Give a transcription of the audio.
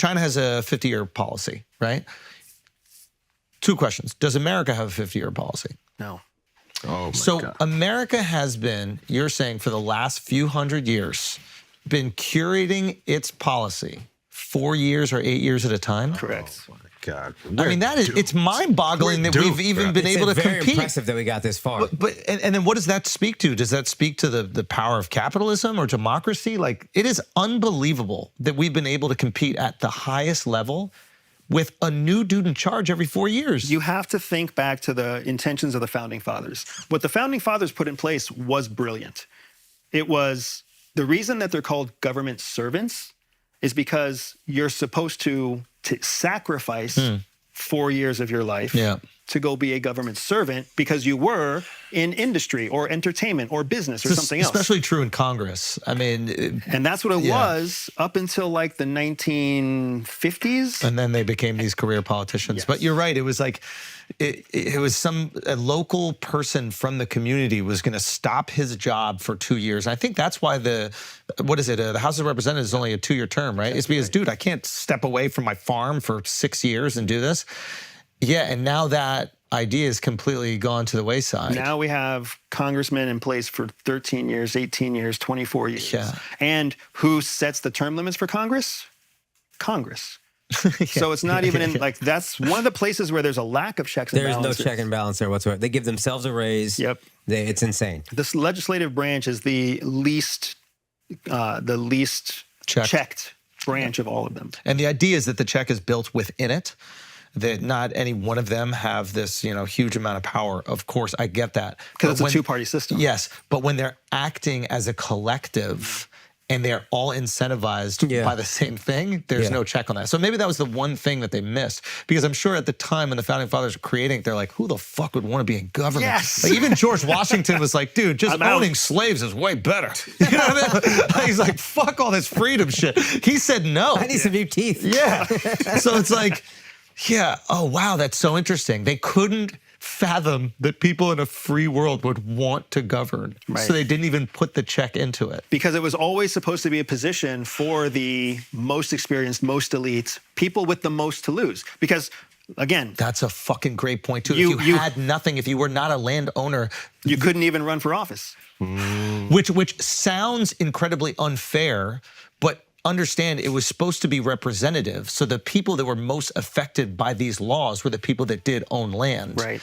China has a 50-year policy, right? 2 questions. Does America have a 50-year policy? No. Oh, my So God. America has been, you're saying, for the last few hundred years, been curating its policy 4 years or 8 years at a time? Correct. Oh, my God. I mean, it's mind-boggling that we've even been able to It's very compete. impressive that we got this far. And then what does that speak to? Does that speak to the power of capitalism or democracy? Like, it is unbelievable that we've been able to compete at the highest level with a new dude in charge every 4 years. You have to think back to the intentions of the Founding Fathers. What the Founding Fathers put in place was brilliant. It was the reason that they're called government servants is because you're supposed to sacrifice 4 years of your life to go be a government servant because you were in industry or entertainment or business or something else. Especially true in Congress. I mean, and that's what it was up until like the 1950s. And then they became these career politicians. Yes. But you're right. It was like, it was a local person from the community was going to stop his job for 2 years. I think that's why the House of Representatives is only a 2-year term, right? It's because, dude, I can't step away from my farm for 6 years and do this. Yeah, and now that idea is completely gone to the wayside. Now we have congressmen in place for 13 years, 18 years, 24 years. Yeah. And who sets the term limits for Congress? Congress. So it's not even in, like, that's one of the places where there's a lack of checks and There's balances. no check and balance there whatsoever. They give themselves a raise. Yep. It's insane. This legislative branch is the least checked branch of all of them. And the idea is that the check is built within it, that not any one of them have this, huge amount of power. Of course, I get that. Because it's a two-party system. Yes, but when they're acting as a collective and they're all incentivized by the same thing, there's no check on that. So maybe that was the one thing that they missed. Because I'm sure at the time when the Founding Fathers were creating it, they're like, who the fuck would want to be in government? Yes. Like, even George Washington was like, dude, just owning slaves is way better. You know what I mean? He's like, fuck all this freedom shit. He said no. I need some new teeth. Yeah. So it's like, yeah, oh, wow, that's so interesting. They couldn't fathom that people in a free world would want to govern. Right. So they didn't even put the check into it. Because it was always supposed to be a position for the most experienced, most elite, people with the most to lose. Because, again, that's a fucking great point, too. If you had nothing, if you were not a landowner, you couldn't even run for office. Which sounds incredibly unfair, but understand it was supposed to be representative. So the people that were most affected by these laws were the people that did own land. Right.